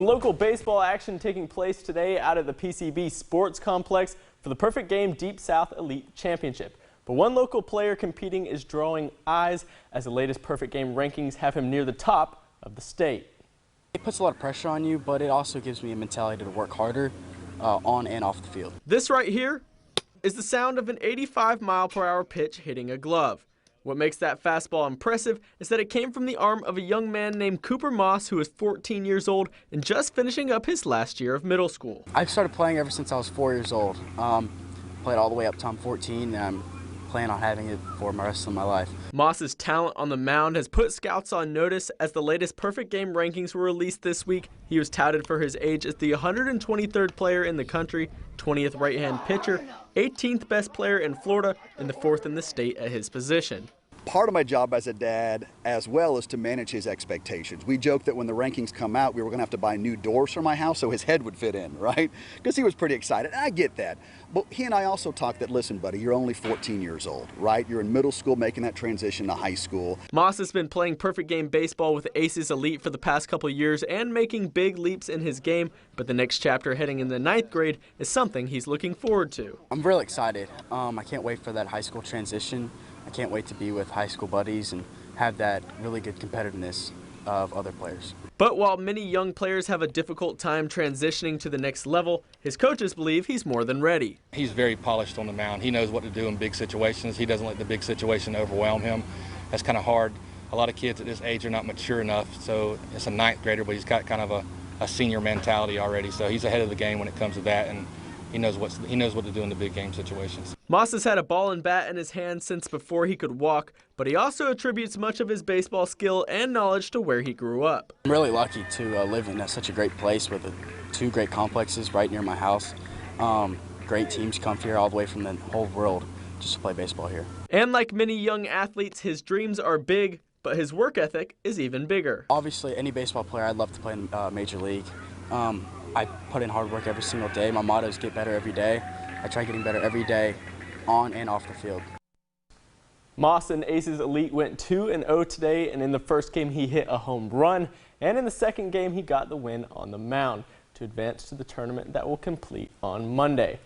Local baseball action taking place today out at the PCB Sports Complex for the Perfect Game Deep South Elite Championship. But one local player competing is drawing eyes as the latest Perfect Game rankings have him near the top of the state. It puts a lot of pressure on you, but it also gives me a mentality to work harder on and off the field. This right here is the sound of an 85-mile-per-hour pitch hitting a glove. What makes that fastball impressive is that it came from the arm of a young man named Cooper Moss, who is 14 years old and just finishing up his last year of middle school. I've started playing ever since I was 4 years old. Played all the way up to I'm 14, and I'm planning on having it for the rest of my life. Moss's talent on the mound has put scouts on notice as the latest Perfect Game rankings were released this week. He was touted for his age as the 123rd player in the country, 20th right-hand pitcher, 18th best player in Florida, and the 4th in the state at his position. Part of my job as a dad as well is to manage his expectations. We joked that when the rankings come out, we were going to have to buy new doors for my house so his head would fit in, right? Because he was pretty excited. And I get that. But he and I also talked that, listen, buddy, you're only 14 years old, right? You're in middle school making that transition to high school. Moss has been playing Perfect Game baseball with Aces Elite for the past couple years and making big leaps in his game. But the next chapter heading in the 9th grade is something he's looking forward to. I'm really excited. I can't wait for that high school transition. I can't wait to be with high school buddies and have that really good competitiveness of other players. But while many young players have a difficult time transitioning to the next level, his coaches believe he's more than ready. He's very polished on the mound. He knows what to do in big situations. He doesn't let the big situation overwhelm him. That's kind of hard. A lot of kids at this age are not mature enough, so it's a 9th grader, but he's got kind of a senior mentality already. So he's ahead of the game when it comes to that, and he knows what to do in the big game situations. Moss has had a ball and bat in his hand since before he could walk, but he also attributes much of his baseball skill and knowledge to where he grew up. I'm really lucky to live in such a great place with 2 great complexes right near my house. Great teams come here all the way from the whole world just to play baseball here. And like many young athletes, his dreams are big, but his work ethic is even bigger. Obviously, any baseball player, I'd love to play in Major League. I put in hard work every single day. My motto is get better every day. I try getting better every day on and off the field. Moss and Aces Elite went 2-0 today, and in the first game he hit a home run, and in the second game he got the win on the mound to advance to the tournament that will complete on Monday.